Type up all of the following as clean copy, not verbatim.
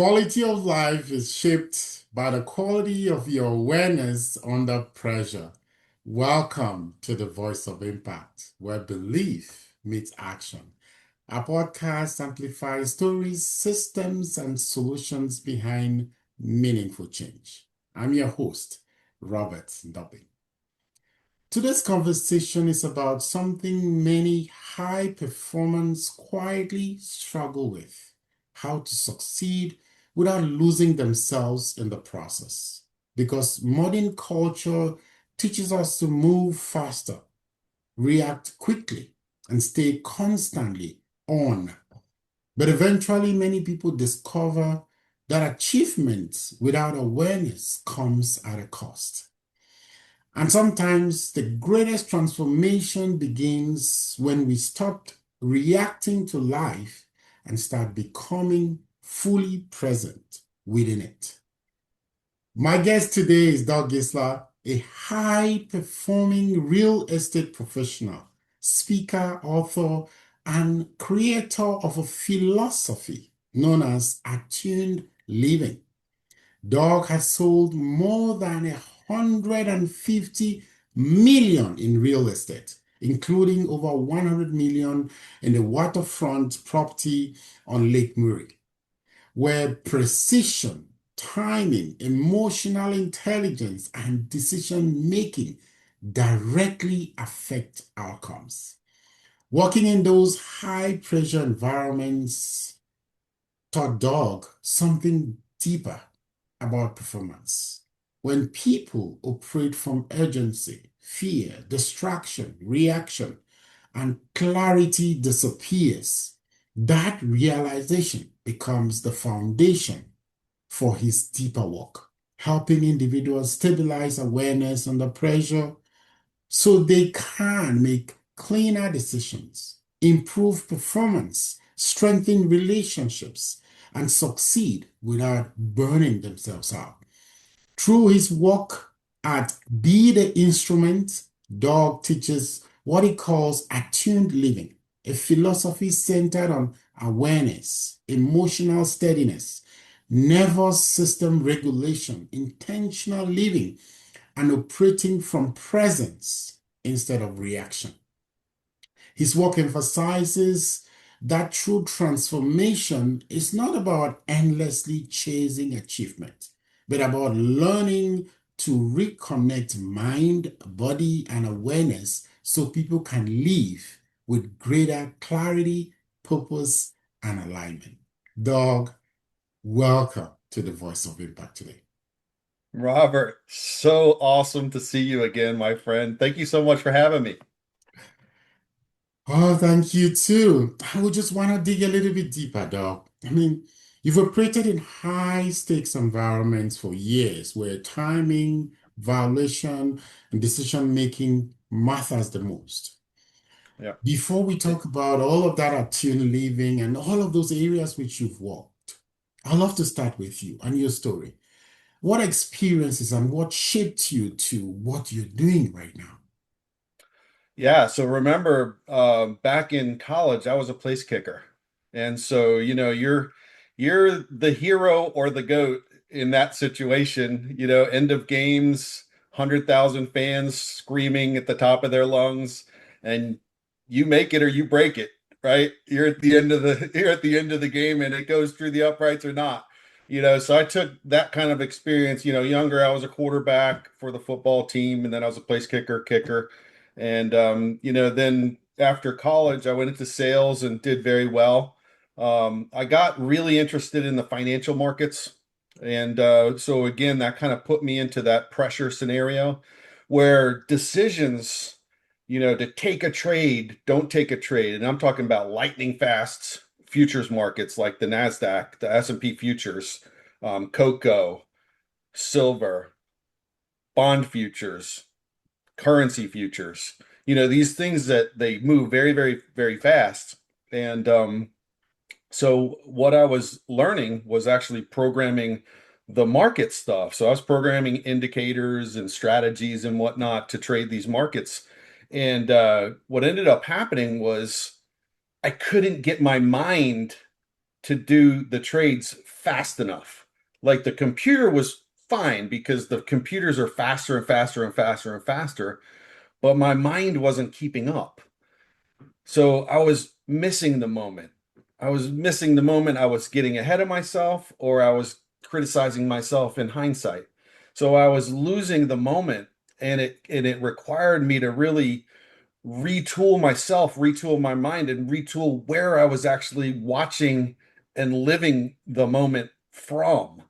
quality of life is shaped by the quality of your awareness under pressure. Welcome to the Voice of Impact, where belief meets action. Our podcast amplifies stories, systems, and solutions behind meaningful change. I'm your host, Robert Ndoping. Today's conversation is about something many high performers quietly struggle with: how to succeed without losing themselves in the process. Because modern culture teaches us to move faster, react quickly, and stay constantly on. But eventually, many people discover that achievement without awareness comes at a cost. And sometimes the greatest transformation begins when we stop reacting to life and start becoming fully present within it. My guest today is Doug Giesler, a high-performing real estate professional, speaker, author, and creator of a philosophy known as Attuned Living. Doug has sold more than 150 million in real estate, including over 100 million in the waterfront property on Lake Murray, where precision, timing, emotional intelligence, and decision making directly affect outcomes. Working in those high pressure environments taught Doug something deeper about performance. When people operate from urgency, fear, distraction, reaction, and clarity disappears, that realization becomes the foundation for his deeper work, helping individuals stabilize awareness under pressure so they can make cleaner decisions, improve performance, strengthen relationships, and succeed without burning themselves out. Through his work at Be the Instrument, Doug teaches what he calls attuned living, a philosophy centered on awareness, emotional steadiness, nervous system regulation, intentional living, and operating from presence instead of reaction. His work emphasizes that true transformation is not about endlessly chasing achievement, but about learning to reconnect mind, body, and awareness so people can live with greater clarity, purpose, and alignment. Doug, welcome to the Voice of Impact today. Robert, so awesome to see you again, my friend. Thank you so much for having me. Oh, thank you too. I would just want to dig a little bit deeper, Doc. You've operated in high stakes environments for years where timing, violation, and decision making matters the most. Yeah. Before we talk about all of that attuned living and all of those areas which you've worked, I'd love to start with you and your story. What experiences and what shaped you to what you're doing right now? Yeah, so remember back in college, I was a place kicker. And so, you're the hero or the goat in that situation, end of games, 100,000 fans screaming at the top of their lungs, and you make it or you break it, right? You're at the end of the game and it goes through the uprights or not. So I took that kind of experience, younger, I was a quarterback for the football team, and then I was a place kicker. And then after college, I went into sales and did very well. I got really interested in the financial markets. And so again, that kind of put me into that pressure scenario where decisions, to take a trade, don't take a trade. And I'm talking about lightning fast futures markets like the NASDAQ, the S&P futures, cocoa, silver, bond futures, currency futures, these things that they move very, very, very fast. And so what I was learning was actually programming the market stuff. So I was programming indicators and strategies and whatnot to trade these markets. And what ended up happening was I couldn't get my mind to do the trades fast enough. Like the computer was fine because the computers are faster and faster and faster and faster, but my mind wasn't keeping up. So I was missing the moment. I was missing the moment. I was getting ahead of myself, or I was criticizing myself in hindsight. So I was losing the moment, and it required me to really retool myself, retool my mind, and retool where I was actually watching and living the moment from.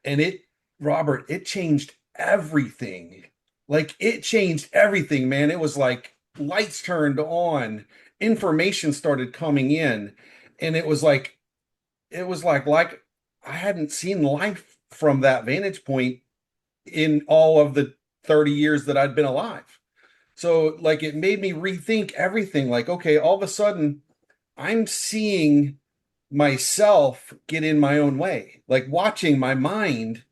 And Robert, it changed everything. Like it changed everything, man. It was like lights turned on, information started coming in, and it was like I hadn't seen life from that vantage point in all of the 30 years that I'd been alive. So like it made me rethink everything. Like, okay, all of a sudden I'm seeing myself get in my own way, like watching my mind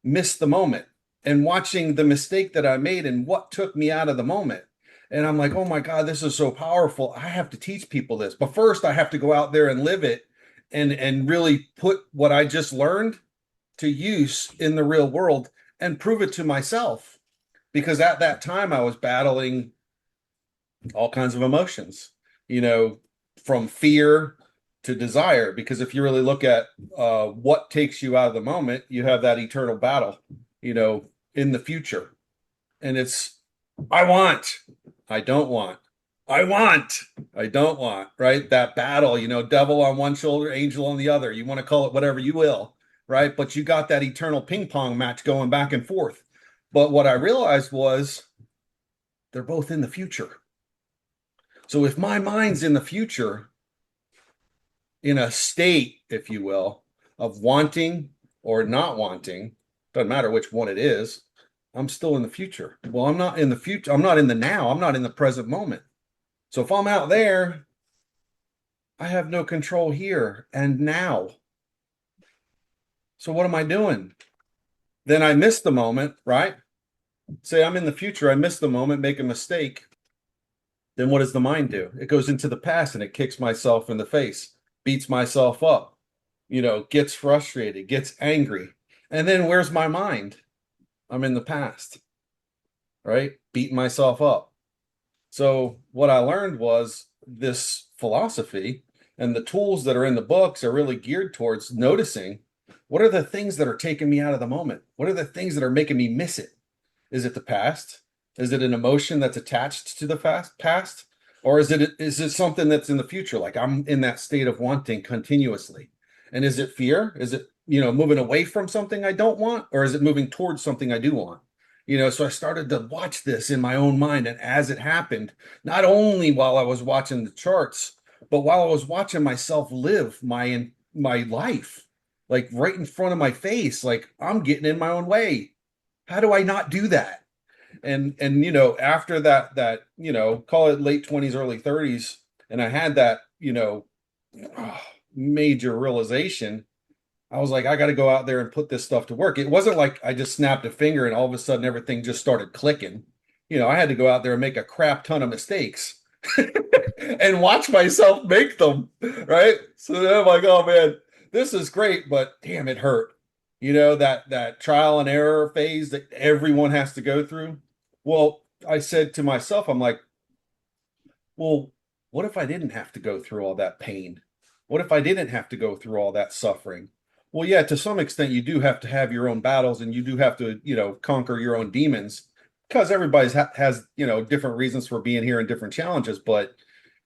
miss the moment and watching the mistake that I made and what took me out of the moment. And I'm like, oh my God, this is so powerful. I have to teach people this. But first I have to go out there and live it and really put what I just learned to use in the real world and prove it to myself. Because at that time I was battling all kinds of emotions, you know, from fear to desire. Because if you really look at what takes you out of the moment, you have that eternal battle, in the future. And it's, I want, I don't want, I want, I don't want, right? That battle, devil on one shoulder, angel on the other. You want to call it whatever you will, right? But you got that eternal ping pong match going back and forth. But what I realized was they're both in the future. So if my mind's in the future, in a state, if you will, of wanting or not wanting, doesn't matter which one it is, I'm still in the future. Well, I'm not in the future. I'm not in the now. I'm not in the present moment. So if I'm out there, I have no control here and now. So what am I doing? Then I miss the moment, right? Say I'm in the future, I miss the moment, make a mistake. Then what does the mind do? It goes into the past and it kicks myself in the face, beats myself up, gets frustrated, gets angry. And then where's my mind? I'm in the past, right? Beating myself up. So what I learned was this philosophy and the tools that are in the books are really geared towards noticing what are the things that are taking me out of the moment? What are the things that are making me miss it? Is it the past? Is it an emotion that's attached to the past? Or is it something that's in the future? Like I'm in that state of wanting continuously. And is it fear? Is it, moving away from something I don't want? Or is it moving towards something I do want? So I started to watch this in my own mind. And as it happened, not only while I was watching the charts, but while I was watching myself live my life, like right in front of my face, like I'm getting in my own way. How do I not do that? And after that call it late 20s early 30s, and I had that major realization. I was like, I got to go out there and put this stuff to work. It wasn't like I just snapped a finger and all of a sudden everything just started clicking. I had to go out there and make a crap ton of mistakes and watch myself make them, right? So then I'm like, oh man, this is great, but damn, it hurt. That trial and error phase that everyone has to go through. Well, I said to myself, I'm like, well, what if I didn't have to go through all that pain? What if I didn't have to go through all that suffering? Well, yeah, to some extent, you do have to have your own battles and you do have to, conquer your own demons because everybody's has, different reasons for being here and different challenges. But,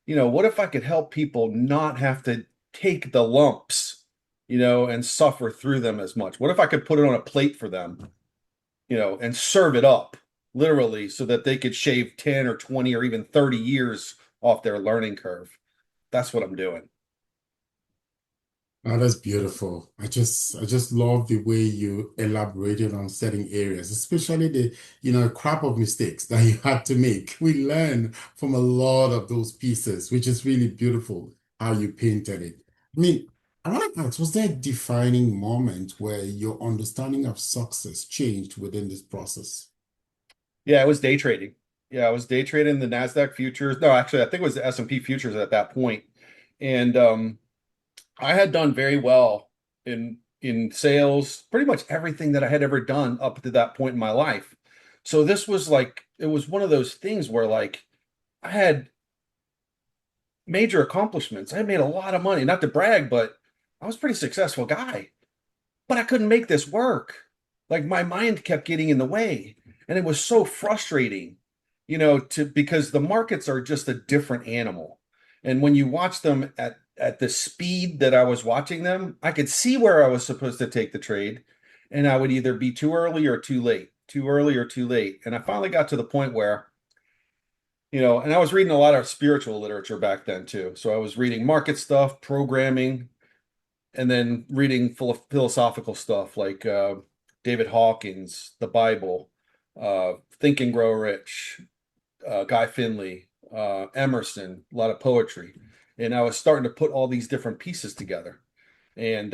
what if I could help people not have to take the lumps, and suffer through them as much? What if I could put it on a plate for them, and serve it up literally so that they could shave 10 or 20 or even 30 years off their learning curve? That's what I'm doing. Oh, that's beautiful. I just love the way you elaborated on certain areas, especially the, crop of mistakes that you had to make. We learn from a lot of those pieces, which is really beautiful how you painted it. I mean, I want to ask, was there a defining moment where your understanding of success changed within this process? Yeah, it was day trading. Yeah, I was day trading the NASDAQ futures. No, actually, I think it was the S&P futures at that point. And I had done very well in sales, pretty much everything that I had ever done up to that point in my life. So this was like it was one of those things where like I had major accomplishments. I had made a lot of money, not to brag, but I was a pretty successful guy. But I couldn't make this work. Like my mind kept getting in the way, and it was so frustrating, to because the markets are just a different animal. And when you watch them at the speed that I was watching them, I could see where I was supposed to take the trade, and I would either be too early or too late, too early or too late. And I finally got to the point where, and I was reading a lot of spiritual literature back then too. So I was reading market stuff, programming, and then reading full of philosophical stuff like David Hawkins, the Bible, Think and Grow Rich, Guy Finley, Emerson, a lot of poetry. And I was starting to put all these different pieces together. And,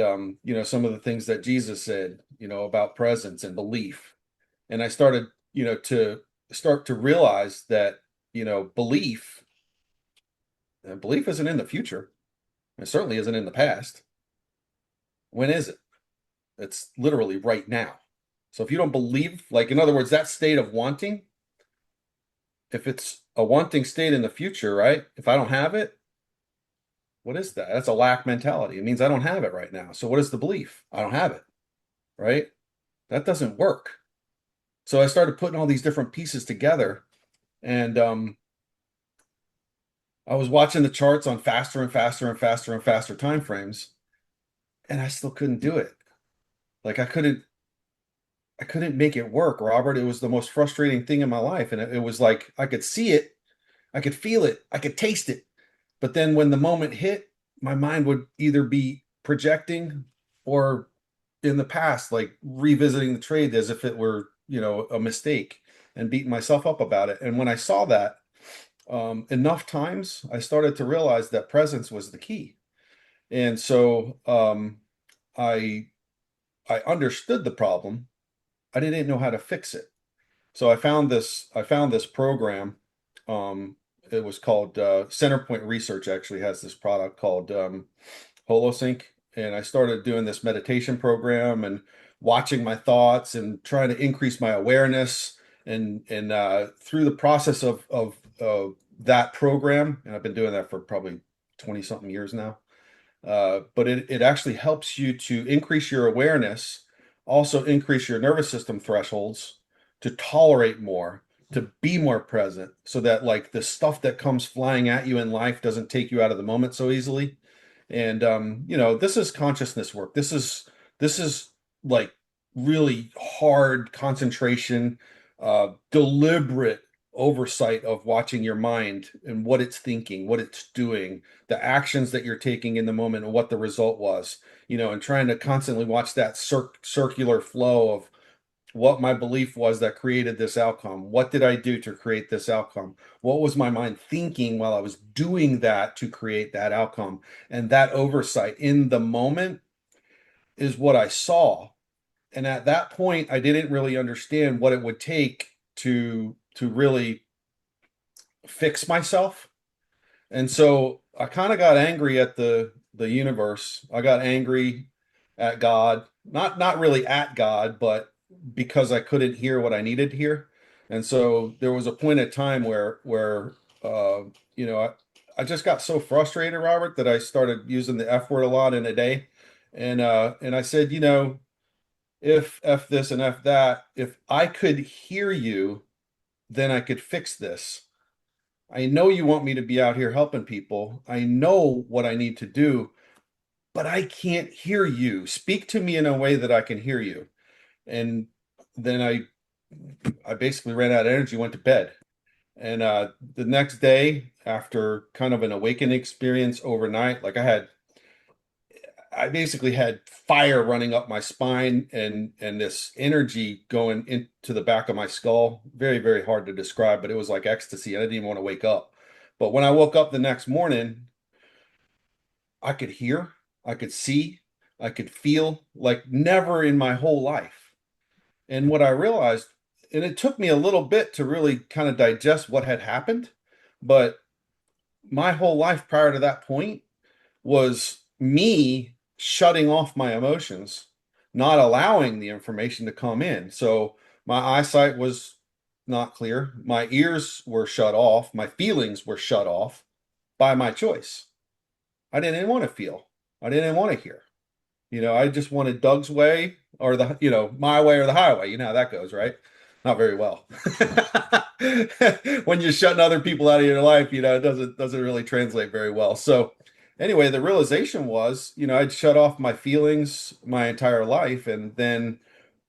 some of the things that Jesus said, about presence and belief. And I started, to start to realize that, belief, belief isn't in the future. It certainly isn't in the past. When is it? It's literally right now. So if you don't believe, like in other words, that state of wanting, if it's a wanting state in the future, right? If I don't have it, what is that? That's a lack mentality. It means I don't have it right now. So what is the belief? I don't have it, right? That doesn't work. So I started putting all these different pieces together, and I was watching the charts on faster and faster and faster and faster time frames, and I still couldn't do it. Like I couldn't make it work, Robert. It was the most frustrating thing in my life. And it was like I could see it, I could feel it, I could taste it. But then when the moment hit, my mind would either be projecting or in the past, like revisiting the trade as if it were, a mistake and beating myself up about it. And when I saw that enough times, I started to realize that presence was the key. And so I I understood the problem. I didn't know how to fix it. So I found this program. It was called Centerpoint Research actually has this product called HoloSync, and I started doing this meditation program and watching my thoughts and trying to increase my awareness and through the process of that program, and I've been doing that for probably 20 something years now. But it actually helps you to increase your awareness, also increase your nervous system thresholds to tolerate more, to be more present, so that like the stuff that comes flying at you in life doesn't take you out of the moment so easily. And this is consciousness work. This is like really hard concentration, deliberate oversight of watching your mind and what it's thinking, what it's doing, the actions that you're taking in the moment and what the result was, and trying to constantly watch that circular flow of what my belief was that created this outcome. What did I do to create this outcome? What was my mind thinking while I was doing that to create that outcome? And that oversight in the moment is what I saw. And at that point, I didn't really understand what it would take to really fix myself. And so I kind of got angry at the universe. I got angry at God, not really at God, but because I couldn't hear what I needed to hear. And so there was a point in time where uh, I just got so frustrated, Robert, that I started using the F word a lot in a day. And I said, if F this and F that, if I could hear you, then I could fix this. I know you want me to be out here helping people. I know what I need to do, but I can't hear you. Speak to me in a way that I can hear you. And then I basically ran out of energy, went to bed. And the next day, after kind of an awakening experience overnight, like I basically had fire running up my spine and this energy going into the back of my skull. Very, very hard to describe, but it was like ecstasy. I didn't even want to wake up. But when I woke up the next morning, I could hear, I could see, I could feel like never in my whole life. And what I realized, and it took me a little bit to really kind of digest what had happened, but my whole life prior to that point was me shutting off my emotions, not allowing the information to come in. So my eyesight was not clear. My ears were shut off. My feelings were shut off by my choice. I didn't want to feel. I didn't want to hear. I just wanted Doug's way or my way or the highway. You know how that goes, right? Not very well. When you're shutting other people out of your life, it doesn't really translate very well. So anyway, the realization was, I'd shut off my feelings my entire life. And then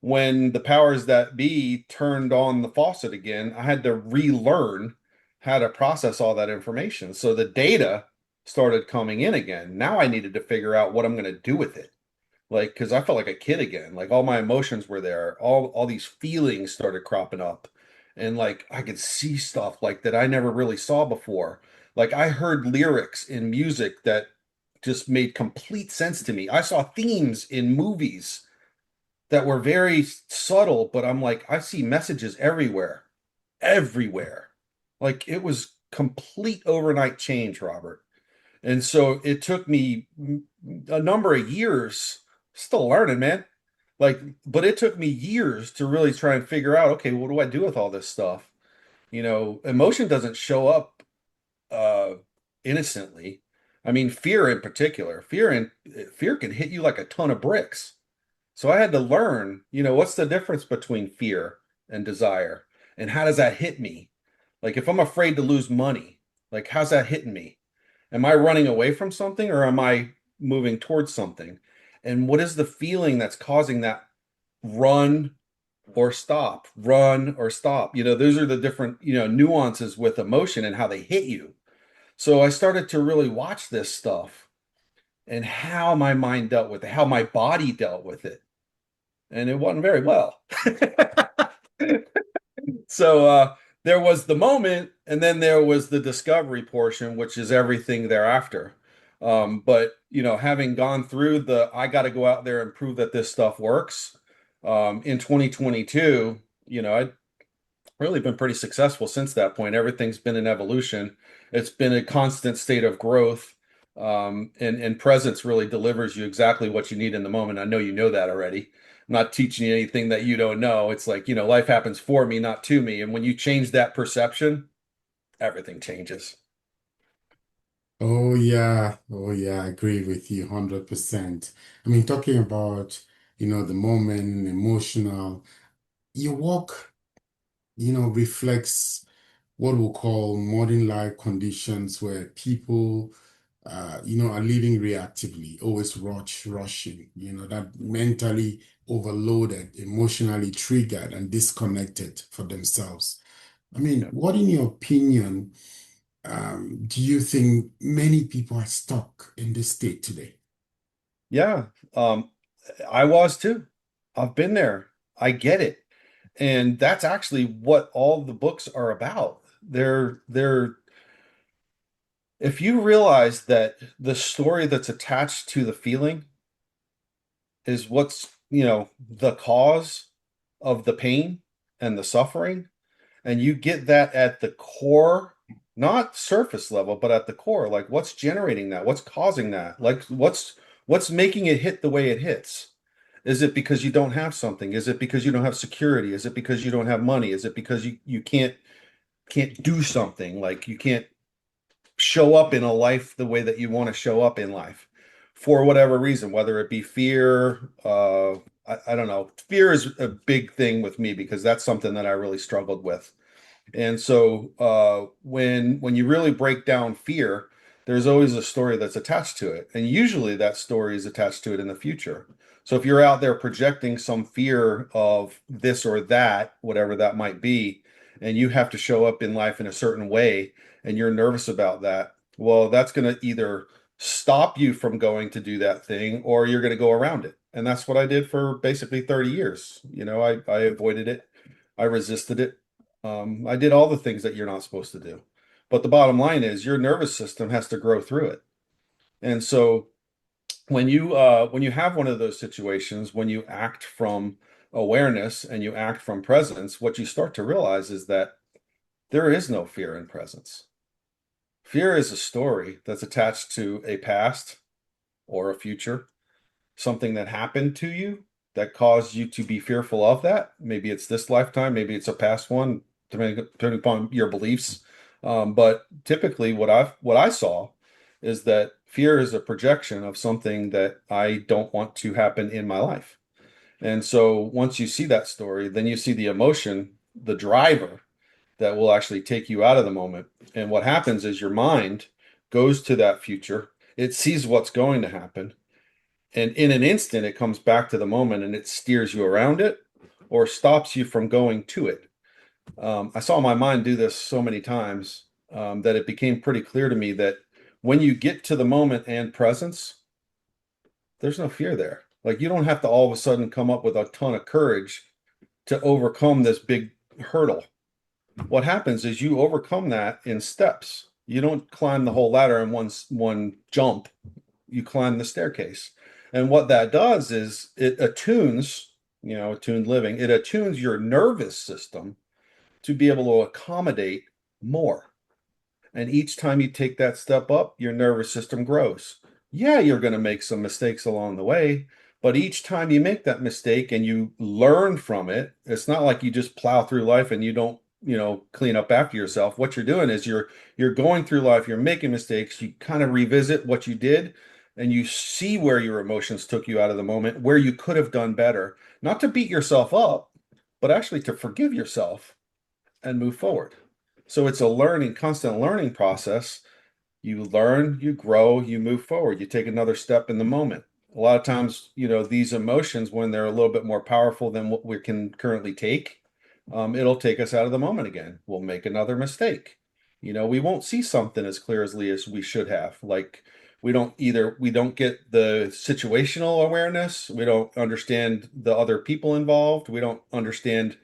when the powers that be turned on the faucet again, I had to relearn how to process all that information. So the data started coming in again. Now I needed to figure out what I'm going to do with it, like, because I felt like a kid again. Like all my emotions were there, all these feelings started cropping up, and like I could see stuff like that I never really saw before. Like I heard lyrics in music that just made complete sense to me. I saw themes in movies that were very subtle, but I'm like, I see messages everywhere, everywhere. Like it was complete overnight change, Robert. And so it took me a number of years, still learning, man. Like, but it took me years to really try and figure out, okay, what do I do with all this stuff? Emotion doesn't show up uh innocently. I mean, fear in particular, fear can hit you like a ton of bricks. So I had to learn, what's the difference between fear and desire? And how does that hit me? Like if I'm afraid to lose money, like how's that hitting me? Am I running away from something or am I moving towards something? And what is the feeling that's causing that run or stop, run or stop? Those are the different, nuances with emotion and how they hit you. So I started to really watch this stuff and how my mind dealt with it, how my body dealt with it. And it wasn't very well. So there was the moment, and then there was the discovery portion, which is everything thereafter. But having gone through I got to go out there and prove that this stuff works. In 2022, I'd really been pretty successful since that point. Everything's been an evolution. It's been a constant state of growth. And presence really delivers you exactly what you need in the moment. I know you know that already. I'm not teaching you anything that you don't know. It's like, life happens for me, not to me. And when you change that perception, everything changes. Oh yeah, oh yeah, I agree with you 100%. I mean, talking about, the moment, emotional, your work, reflects what we'll call modern life conditions where people, are living reactively, always rushing, that mentally overloaded, emotionally triggered and disconnected for themselves. I mean, Yeah. what in your opinion, do you think many people are stuck in this state today? Yeah. I was too. I've been there. I get it. And that's actually what all the books are about. They're if you realize that the story that's attached to the feeling is what's, the cause of the pain and the suffering, and you get that at the core, not surface level, but at the core, like what's generating that? What's causing that? Like what's making it hit the way it hits? Is it because you don't have something? Is it because you don't have security? Is it because you don't have money? Is it because you can't do something? Like you can't show up in a life the way that you want to show up in life for whatever reason, whether it be fear. I don't know. Fear is a big thing with me because that's something that I really struggled with. And so when you really break down fear, there's always a story that's attached to it. And usually that story is attached to it in the future. So if you're out there projecting some fear of this or that, whatever that might be, and you have to show up in life in a certain way, and you're nervous about that, well, that's going to either stop you from going to do that thing or you're going to go around it. And that's what I did for basically 30 years. I avoided it. I resisted it. I did all the things that you're not supposed to do. But the bottom line is your nervous system has to grow through it. And so when you have one of those situations, when you act from awareness and you act from presence, what you start to realize is that there is no fear in presence. Fear is a story that's attached to a past, or a future, something that happened to you that caused you to be fearful of that. Maybe it's this lifetime, maybe it's a past one, depending upon your beliefs. But typically, what I saw is that fear is a projection of something that I don't want to happen in my life. And so once you see that story, then you see the emotion, the driver that will actually take you out of the moment. And what happens is your mind goes to that future. It sees what's going to happen. And in an instant, it comes back to the moment and it steers you around it or stops you from going to it. I saw my mind do this so many times that it became pretty clear to me that when you get to the moment and presence, there's no fear there. Like you don't have to all of a sudden come up with a ton of courage to overcome this big hurdle. What happens is you overcome that in steps. You don't climb the whole ladder in one jump. You climb the staircase. And what that does is it attunes, attuned living, it attunes your nervous system to be able to accommodate more. And each time you take that step up, your nervous system grows. Yeah, you're going to make some mistakes along the way, but each time you make that mistake and you learn from it, it's not like you just plow through life and you don't, clean up after yourself. What you're doing is you're going through life, you're making mistakes, you kind of revisit what you did and you see where your emotions took you out of the moment, where you could have done better, not to beat yourself up, but actually to forgive yourself and move forward. So it's a constant learning process. You learn, you grow, you move forward, you take another step in the moment. A lot of times, these emotions, when they're a little bit more powerful than what we can currently take, it'll take us out of the moment again. We'll make another mistake. We won't see something as clearly as we should have. Like we don't get the situational awareness. We don't understand the other people involved. We don't understand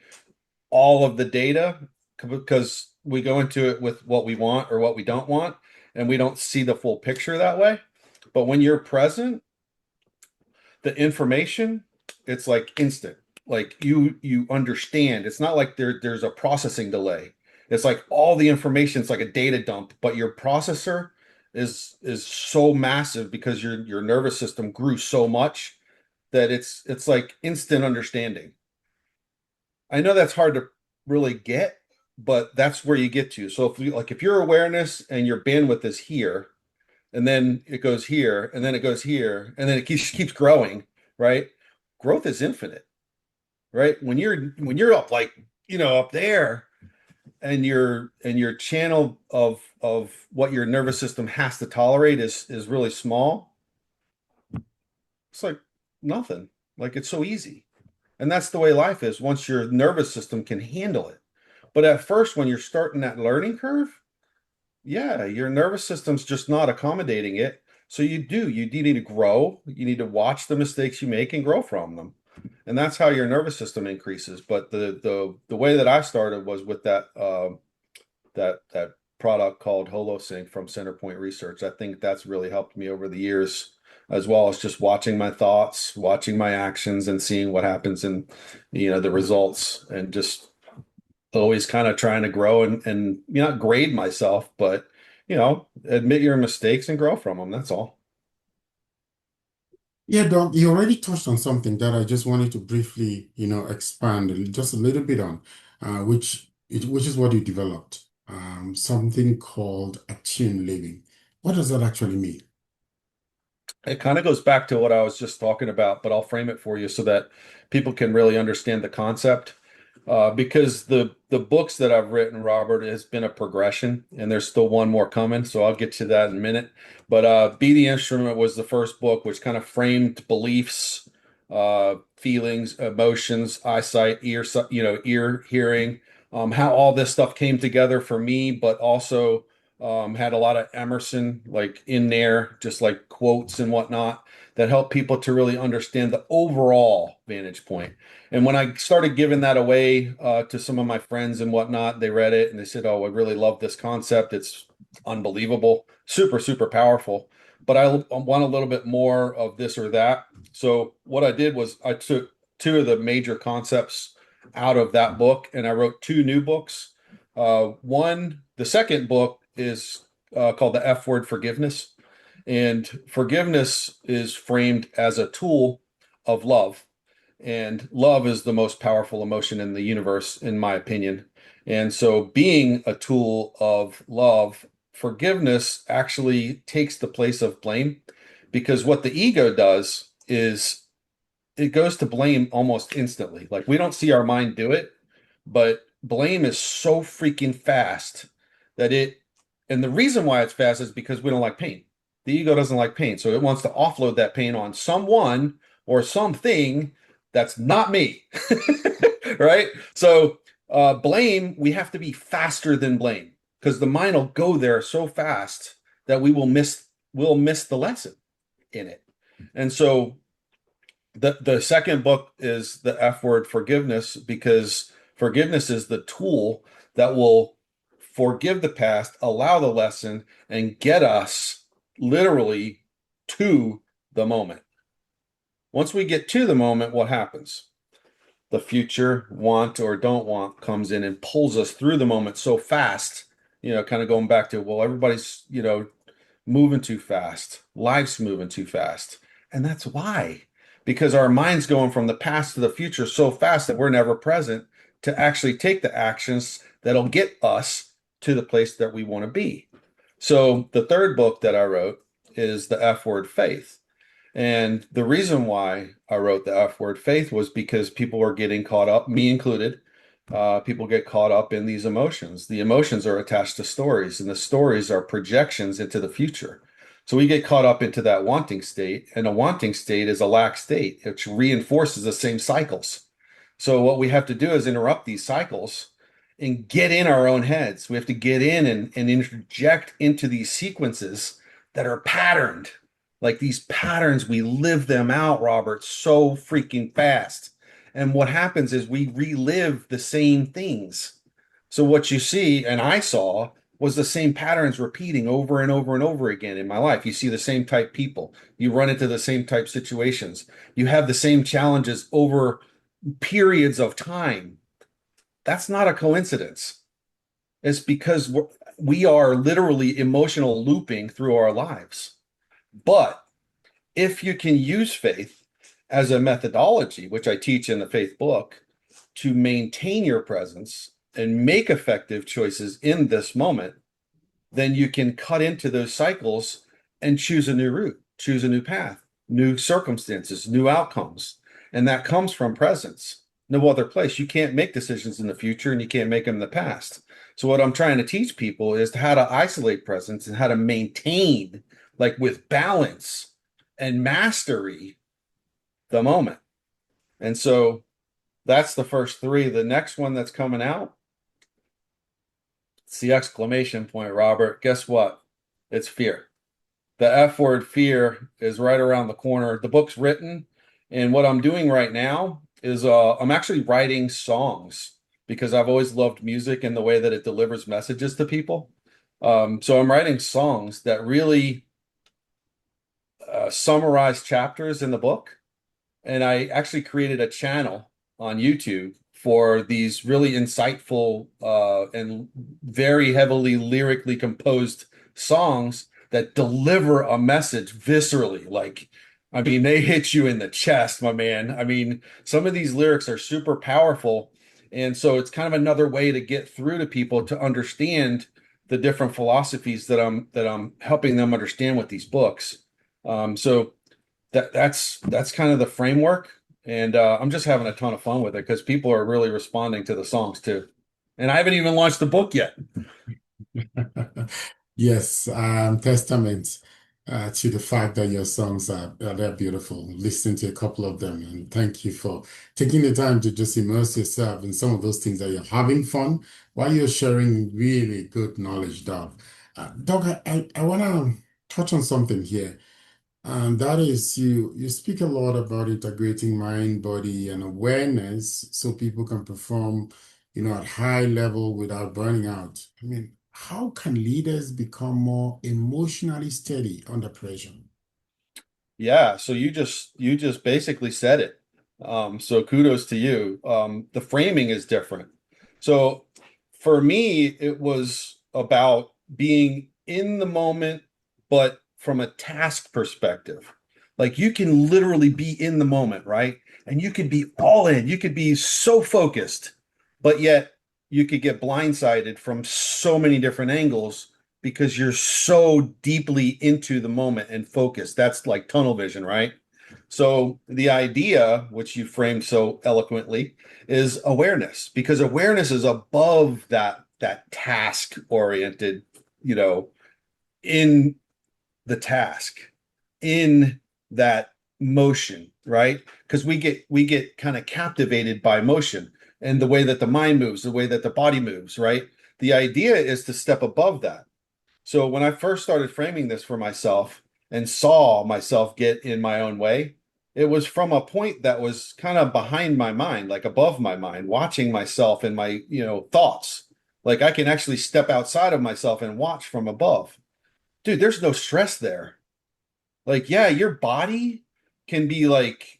all of the data because we go into it with what we want or what we don't want, and we don't see the full picture that way. But when you're present, the information, it's like instant. Like you understand. It's not like there's a processing delay. It's like all the information, it's like a data dump, but your processor is so massive because your nervous system grew so much that it's like instant understanding. I know that's hard to really get, but that's where you get to. So if your awareness and your bandwidth is here, and then it goes here, and then it goes here, and then it keeps growing, right? Growth is infinite, right? When you're up like, up there and your channel of what your nervous system has to tolerate is really small, it's like nothing. Like it's so easy. And that's the way life is once your nervous system can handle it. But at first, when you're starting that learning curve, yeah, your nervous system's just not accommodating it. So you do need to grow. You need to watch the mistakes you make and grow from them. And that's how your nervous system increases. But the way that I started was with that product called HoloSync from Centerpoint Research. I think that's really helped me over the years, as well as just watching my thoughts, watching my actions, and seeing what happens in, the results, and just always kind of trying to grow and not grade myself, but admit your mistakes and grow from them. That's all. Yeah, Doc, you already touched on something that I just wanted to briefly, expand just a little bit on, which is what you developed, something called Attuned Living. What does that actually mean? It kind of goes back to what I was just talking about, but I'll frame it for you so that people can really understand the concept. Because the books that I've written, Robert, has been a progression, and there's still one more coming. So I'll get to that in a minute. But Be the Instrument was the first book, which kind of framed beliefs, feelings, emotions, eyesight, ear, hearing, how all this stuff came together for me, but also had a lot of Emerson like in there, just like quotes and whatnot that help people to really understand the overall vantage point. And when I started giving that away to some of my friends and whatnot, they read it and they said, "Oh, I really love this concept. It's unbelievable, super, super powerful. But I want a little bit more of this or that." So what I did was I took two of the major concepts out of that book and I wrote two new books. The second book is called The F Word Forgiveness. And forgiveness is framed as a tool of love. And love is the most powerful emotion in the universe, in my opinion. And so, being a tool of love, forgiveness actually takes the place of blame, because what the ego does is it goes to blame almost instantly. Like, we don't see our mind do it, but blame is so freaking fast that and the reason why it's fast is because we don't like pain. The ego doesn't like pain. So it wants to offload that pain on someone or something that's not me. Right? So, blame, we have to be faster than blame, because the mind will go there so fast that we'll miss the lesson in it. And so the second book is the F word, forgiveness, because forgiveness is the tool that will forgive the past, allow the lesson, and get us literally to the moment. Once we get to the moment, what happens? The future, want or don't want, comes in and pulls us through the moment so fast, kind of going back to, well, everybody's, moving too fast. Life's moving too fast. And that's why. Because our mind's going from the past to the future so fast that we're never present to actually take the actions that'll get us to the place that we want to be. So the third book that I wrote is the F word, faith. And the reason why I wrote the F word, faith, was because people are getting caught up, me included. People get caught up in these emotions. The emotions are attached to stories, and the stories are projections into the future. So we get caught up into that wanting state, and a wanting state is a lack state, which reinforces the same cycles. So what we have to do is interrupt these cycles and get in our own heads. We have to get in and interject into these sequences that are patterned. Like these patterns, we live them out, Robert, so freaking fast. And what happens is we relive the same things. So what you see, and I saw, was the same patterns repeating over and over and over again in my life. You see the same type people. You run into the same type situations. You have the same challenges over periods of time. That's not a coincidence. It's because we are literally emotional looping through our lives. But if you can use faith as a methodology, which I teach in the faith book, to maintain your presence and make effective choices in this moment, then you can cut into those cycles and choose a new route, choose a new path, new circumstances, new outcomes. And that comes from presence. No other place. You can't make decisions in the future and you can't make them in the past. So what I'm trying to teach people is how to isolate presence and how to maintain, like with balance and mastery, the moment. And so that's the first three. The next one that's coming out, it's the exclamation point, Robert. Guess what? It's fear. The F word, fear, is right around the corner. The book's written, and what I'm doing right now is I'm actually writing songs, because I've always loved music and the way that it delivers messages to people. So I'm writing songs that really summarize chapters in the book. And I actually created a channel on YouTube for these really insightful and very heavily lyrically composed songs that deliver a message viscerally. Like, I mean, they hit you in the chest, my man. I mean, some of these lyrics are super powerful. And so it's kind of another way to get through to people to understand the different philosophies that I'm helping them understand with these books. So that's kind of the framework, and I'm just having a ton of fun with it because people are really responding to the songs too. And I haven't even launched the book yet. Yes, testament to the fact that your songs are they're beautiful. Listening to a couple of them, and thank you for taking the time to just immerse yourself in some of those things that you're having fun while you're sharing really good knowledge, Doug. Doug, I want to touch on something here. And that is you speak a lot about integrating mind, body, and awareness so people can perform, at high level without burning out. I mean, how can leaders become more emotionally steady under pressure? Yeah, so you just basically said it. So kudos to you. The framing is different. So for me, it was about being in the moment, but from a task perspective. Like you can literally be in the moment, right? And you could be all in. You could be so focused, but yet you could get blindsided from so many different angles because you're so deeply into the moment and focused. That's like tunnel vision, right? So the idea, which you framed so eloquently, is awareness, because awareness is above that task oriented, you know, in the task, in that motion, right? Because we get kind of captivated by motion and the way that the mind moves, the way that the body moves, right? The idea is to step above that. So when I first started framing this for myself and saw myself get in my own way, it was from a point that was kind of behind my mind, like above my mind, watching myself and my, thoughts. Like I can actually step outside of myself and watch from above. Dude, there's no stress there. Like, yeah, your body can be like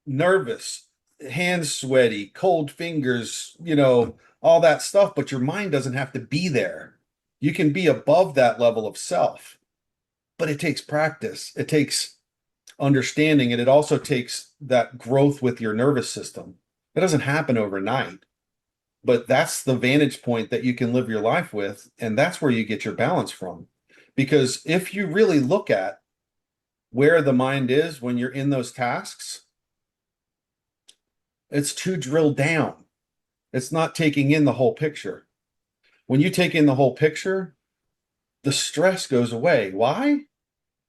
nervous, hands sweaty, cold fingers, all that stuff, but your mind doesn't have to be there. You can be above that level of self, but it takes practice. It takes understanding, and it also takes that growth with your nervous system. It doesn't happen overnight, but that's the vantage point that you can live your life with, and that's where you get your balance from. Because if you really look at where the mind is when you're in those tasks, it's too drilled down. It's not taking in the whole picture. When you take in the whole picture, the stress goes away. Why?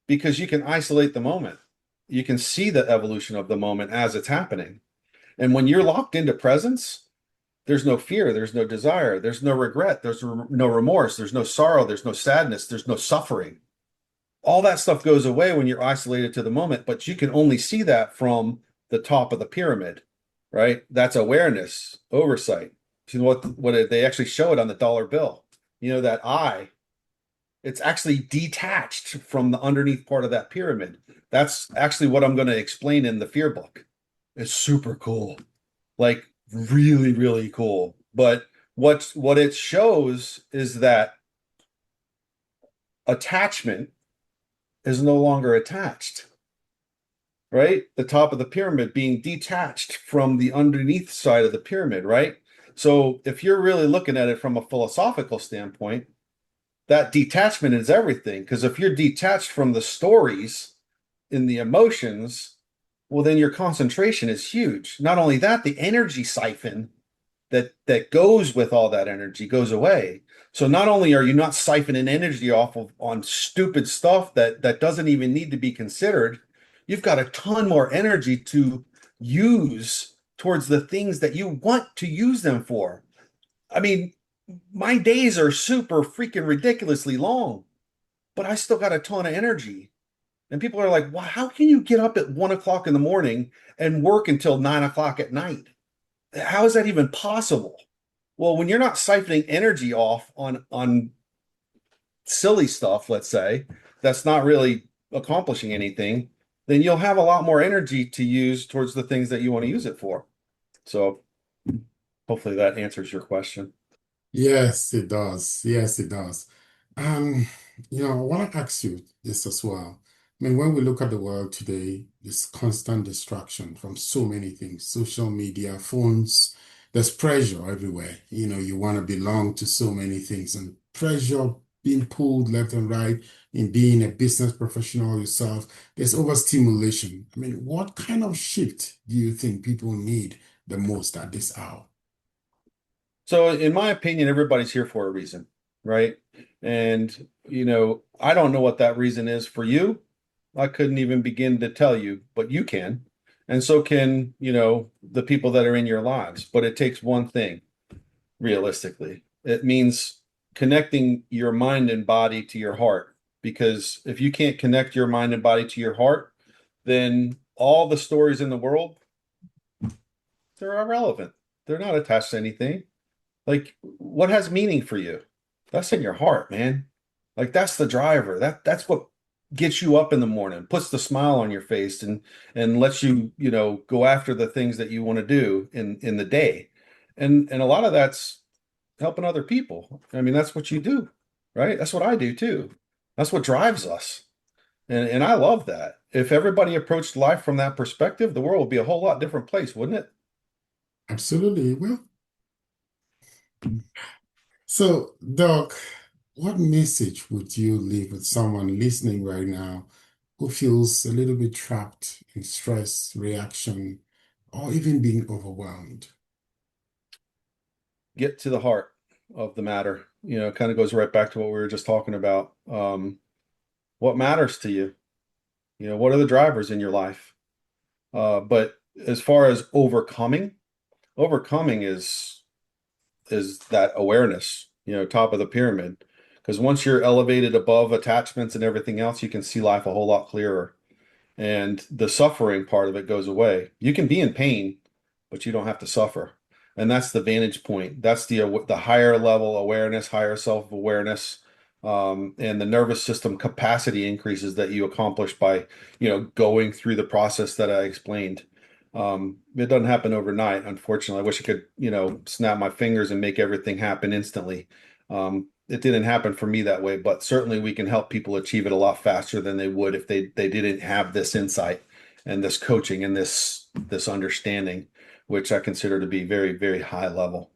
Because you can isolate the moment. You can see the evolution of the moment as it's happening. And when you're locked into presence, there's no fear, there's no desire, there's no regret, there's no remorse, there's no sorrow, there's no sadness, there's no suffering. All that stuff goes away when you're isolated to the moment, but you can only see that from the top of the pyramid, right? That's awareness, oversight. See what they actually show it on the dollar bill. That eye, it's actually detached from the underneath part of that pyramid. That's actually what I'm going to explain in the fear book. It's super cool. Like really, really cool. But what it shows is that attachment is no longer attached, right? The top of the pyramid being detached from the underneath side of the pyramid, right? So if you're really looking at it from a philosophical standpoint, that detachment is everything. Because if you're detached from the stories in the emotions, well, then your concentration is huge. Not only that, the energy siphon that goes with all that energy goes away. So not only are you not siphoning energy off of on stupid stuff that doesn't even need to be considered, you've got a ton more energy to use towards the things that you want to use them for. I mean, my days are super freaking ridiculously long, but I still got a ton of energy. And people are like, wow, how can you get up at 1 o'clock in the morning and work until 9 o'clock at night? How is that even possible? Well, when you're not siphoning energy off on silly stuff, let's say, that's not really accomplishing anything, then you'll have a lot more energy to use towards the things that you want to use it for. So hopefully that answers your question. Yes, it does. Yes, it does. Um, I want to ask you this as well. I mean, when we look at the world today, there's constant distraction from so many things, social media, phones, there's pressure everywhere. You want to belong to so many things and pressure being pulled left and right in being a business professional yourself. There's overstimulation. I mean, what kind of shift do you think people need the most at this hour? So in my opinion, everybody's here for a reason, right? And, I don't know what that reason is for you. I couldn't even begin to tell you, but you can. And so can, the people that are in your lives. But it takes one thing, realistically. It means connecting your mind and body to your heart. Because if you can't connect your mind and body to your heart, then all the stories in the world, they're irrelevant. They're not attached to anything. Like, what has meaning for you? That's in your heart, man. Like that's the driver. That's what gets you up in the morning, puts the smile on your face and lets you, go after the things that you want to do in the day. And a lot of that's helping other people. I mean, that's what you do, right? That's what I do too. That's what drives us. And I love that. If everybody approached life from that perspective, the world would be a whole lot different place, wouldn't it? Absolutely. Well, so, Doc, what message would you leave with someone listening right now who feels a little bit trapped in stress, reaction, or even being overwhelmed? Get to the heart of the matter. It kind of goes right back to what we were just talking about. What matters to you? What are the drivers in your life? But as far as overcoming is that awareness, top of the pyramid. Because once you're elevated above attachments and everything else, you can see life a whole lot clearer. And the suffering part of it goes away. You can be in pain, but you don't have to suffer. And that's the vantage point. That's the higher level awareness, higher self-awareness, and the nervous system capacity increases that you accomplish by, going through the process that I explained. It doesn't happen overnight, unfortunately. I wish I could, snap my fingers and make everything happen instantly. It didn't happen for me that way, but certainly we can help people achieve it a lot faster than they would if they didn't have this insight and this coaching and this understanding, which I consider to be very, very high level.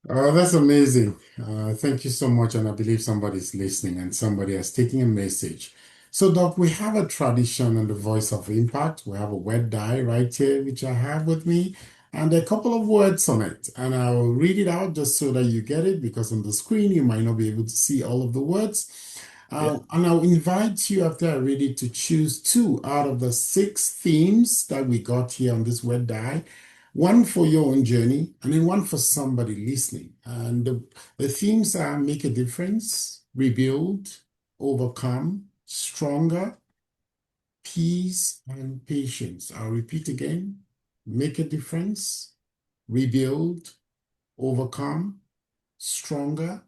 Oh, that's amazing. Thank you so much. And I believe somebody's listening and somebody has taken a message. So, Doc, we have a tradition on the Voice of Impact. We have a word die right here, which I have with me, and a couple of words on it. And I'll read it out just so that you get it, because on the screen you might not be able to see all of the words. Yeah. And I'll invite you after I read it to choose two out of the six themes that we got here on this word die. One for your own journey, and then one for somebody listening. And the themes are make a difference, rebuild, overcome, stronger, peace, and patience. I'll repeat again: make a difference, rebuild, overcome, stronger,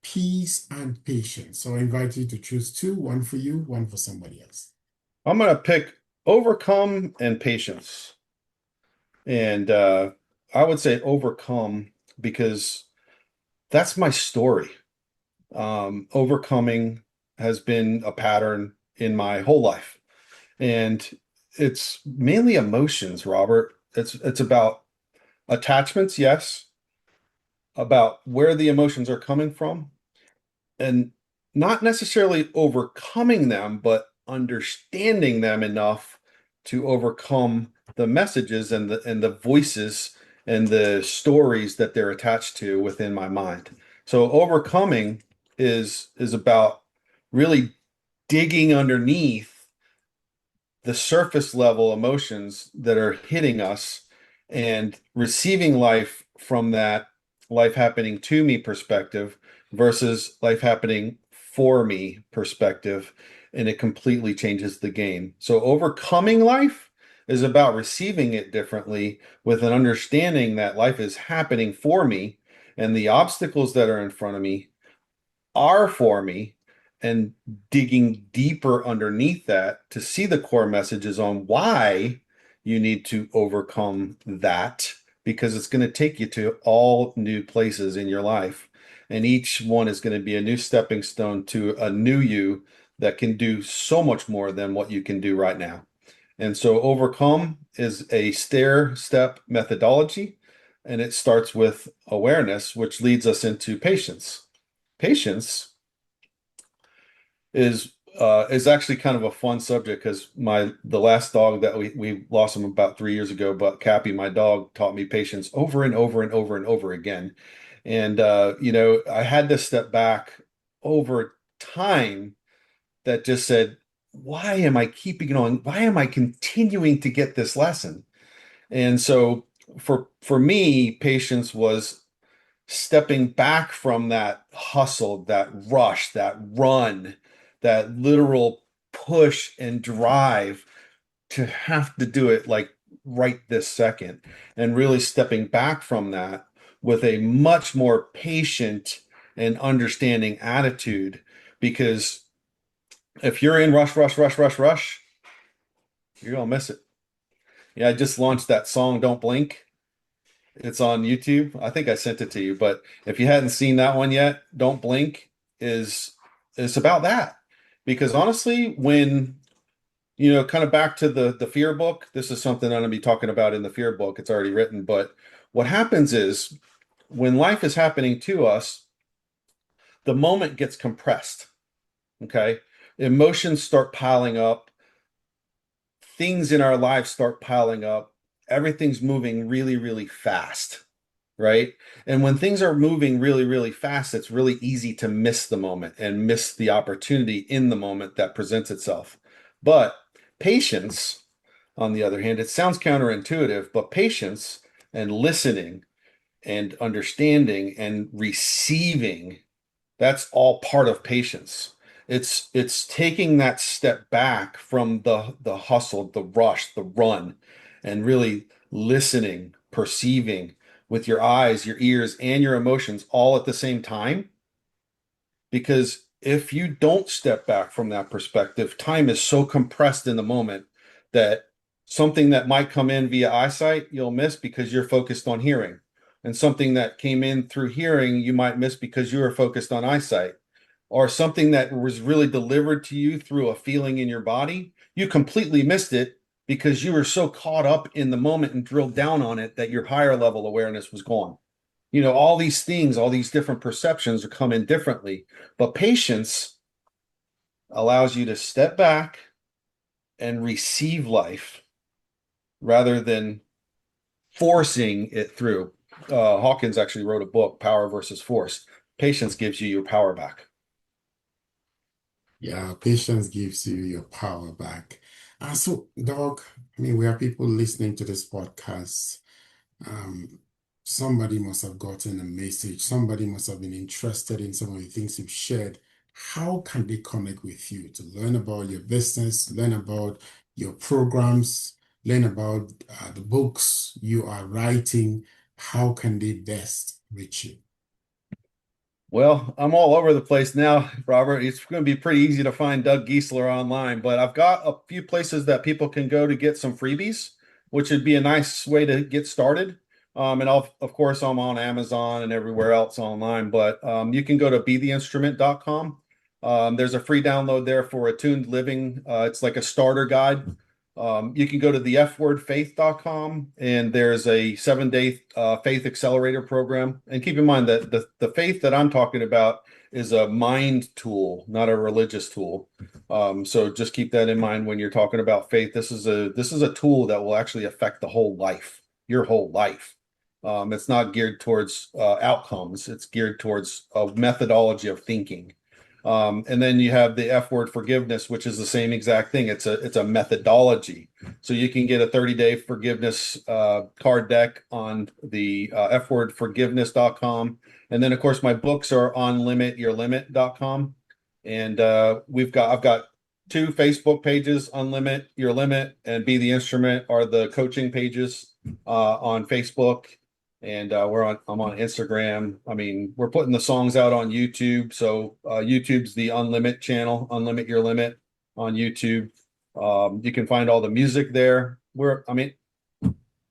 peace, and patience. So I invite you to choose two, one for you, one for somebody else. I'm going to pick overcome and patience. And I would say overcome because that's my story. Overcoming has been a pattern in my whole life. And it's mainly emotions, Robert. It's about attachments, yes, about where the emotions are coming from, and not necessarily overcoming them, but understanding them enough to overcome the messages and the voices and the stories that they're attached to within my mind. So overcoming is about really digging underneath the surface level emotions that are hitting us and receiving life from that life happening to me perspective versus life happening for me perspective. And it completely changes the game. So overcoming life is about receiving it differently with an understanding that life is happening for me and the obstacles that are in front of me are for me and digging deeper underneath that to see the core messages on why you need to overcome that because it's going to take you to all new places in your life. And each one is going to be a new stepping stone to a new you that can do so much more than what you can do right now. And so overcome is a stair step methodology, and it starts with awareness, which leads us into patience. Patience is actually kind of a fun subject because the last dog that we lost him about 3 years ago, but Cappy, my dog, taught me patience over and over and over and over again. And I had to step back over time that just said, why am I keeping going? Why am I continuing to get this lesson? And so for me, patience was stepping back from that hustle, that rush, that run, that literal push and drive to have to do it like right this second, and really stepping back from that with a much more patient and understanding attitude. Because if you're in rush, rush, rush, rush, rush, you're gonna miss it. Yeah, I just launched that song, Don't Blink. It's on YouTube. I think I sent it to you, but if you hadn't seen that one yet, Don't Blink is it's about that. Because honestly, when kind of back to the fear book, this is something I'm going to be talking about in the fear book. It's already written, but what happens is when life is happening to us, the moment gets compressed. Okay. Emotions start piling up, things in our lives start piling up, everything's moving really, really fast, right? And when things are moving really, really fast, it's really easy to miss the moment and miss the opportunity in the moment that presents itself. But patience, on the other hand, it sounds counterintuitive, but patience and listening and understanding and receiving, that's all part of patience. It's taking that step back from the hustle, the rush, the run, and really listening, perceiving with your eyes, your ears, and your emotions all at the same time. Because if you don't step back from that perspective, time is so compressed in the moment that something that might come in via eyesight, you'll miss because you're focused on hearing. And something that came in through hearing, you might miss because you were focused on eyesight. Or something that was really delivered to you through a feeling in your body, you completely missed it because you were so caught up in the moment and drilled down on it that your higher level awareness was gone. All these things, all these different perceptions are coming differently. But patience allows you to step back and receive life rather than forcing it through. Hawkins actually wrote a book, Power versus Force. Patience gives you your power back. Yeah, patience gives you your power back. So, Doc, I mean, we have people listening to this podcast. Um, Somebody must have gotten a message. Somebody must have been interested in some of the things you've shared. How can they connect with you to learn about your business, learn about your programs, learn about the books you are writing? How can they best reach you? Well, I'm all over the place now, Robert. It's going to be pretty easy to find Doug Giesler online, but I've got a few places that people can go to get some freebies, which would be a nice way to get started. And of course, I'm on Amazon and everywhere else online, but you can go to betheinstrument.com. There's a free download there for Attuned Living. It's like a starter guide. You can go to the fwordfaith.com and there's a 7-day faith accelerator program. And keep in mind that the faith that I'm talking about is a mind tool, not a religious tool. So just keep that in mind when you're talking about faith. This is a tool that will actually affect the whole life, your whole life. It's not geared towards outcomes. It's geared towards a methodology of thinking. And then you have the F word forgiveness, which is the same exact thing. It's a methodology. So you can get a 30-day forgiveness card deck on the fwordforgiveness.com. And then of course my books are on limityourlimit.com. And I've got two Facebook pages, Unlimit Your Limit and Be the Instrument are the coaching pages on Facebook. And I'm on Instagram. I mean, we're putting the songs out on YouTube. So YouTube's the Unlimit channel, Unlimit Your Limit on YouTube. You can find all the music there.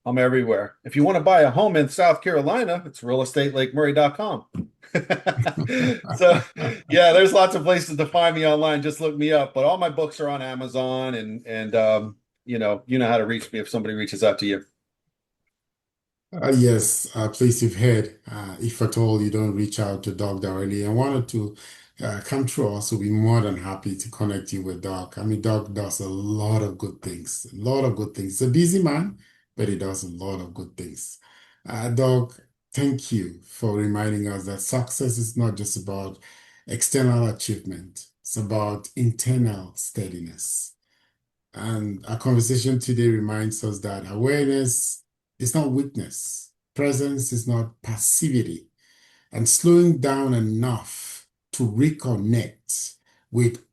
I'm everywhere. If you want to buy a home in South Carolina, it's realestatelakeMurray.com. So yeah, there's lots of places to find me online. Just look me up. But all my books are on Amazon and you know how to reach me if somebody reaches out to you. Yes, please, you've heard. If at all you don't reach out to Doc directly and wanted to come through us, we'll be more than happy to connect you with Doc. I mean, Doc does a lot of good things, a lot of good things. He's a busy man, but he does a lot of good things. Doc, thank you for reminding us that success is not just about external achievement, it's about internal steadiness. And our conversation today reminds us that awareness is not weakness, presence is not passivity, and slowing down enough to reconnect with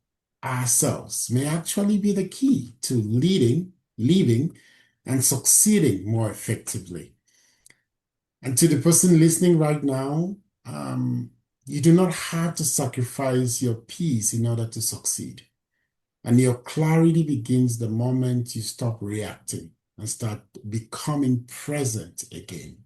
ourselves may actually be the key to leading, living, and succeeding more effectively. And to the person listening right now, you do not have to sacrifice your peace in order to succeed. And your clarity begins the moment you stop reacting and start becoming present again.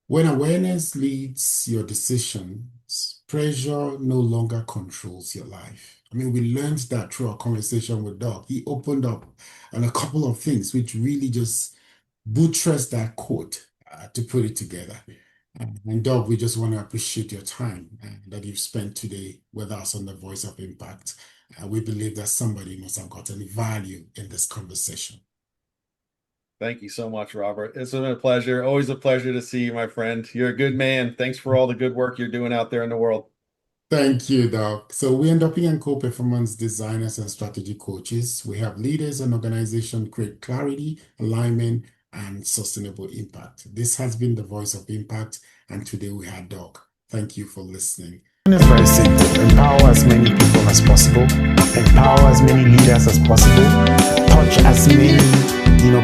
When awareness leads your decisions, pressure no longer controls your life. I mean, we learned that through our conversation with Doug. He opened up on a couple of things which really just buttressed that quote to put it together. And Doug, we just want to appreciate your time that you've spent today with us on the Voice of Impact. We believe that somebody must have gotten value in this conversation. Thank you so much, Robert. It's been a pleasure. Always a pleasure to see you, my friend. You're a good man. Thanks for all the good work you're doing out there in the world. Thank you, Doc. So we end up being co-performance designers and strategy coaches. We help leaders and organizations create clarity, alignment, and sustainable impact. This has been the Voice of Impact, and today we had Doc. Thank you for listening. It's very simple. Empower as many people as possible. Empower as many leaders as possible. Touch as many,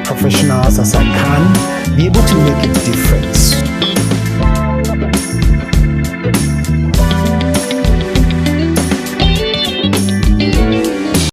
professionals as I can. Be able to make a difference.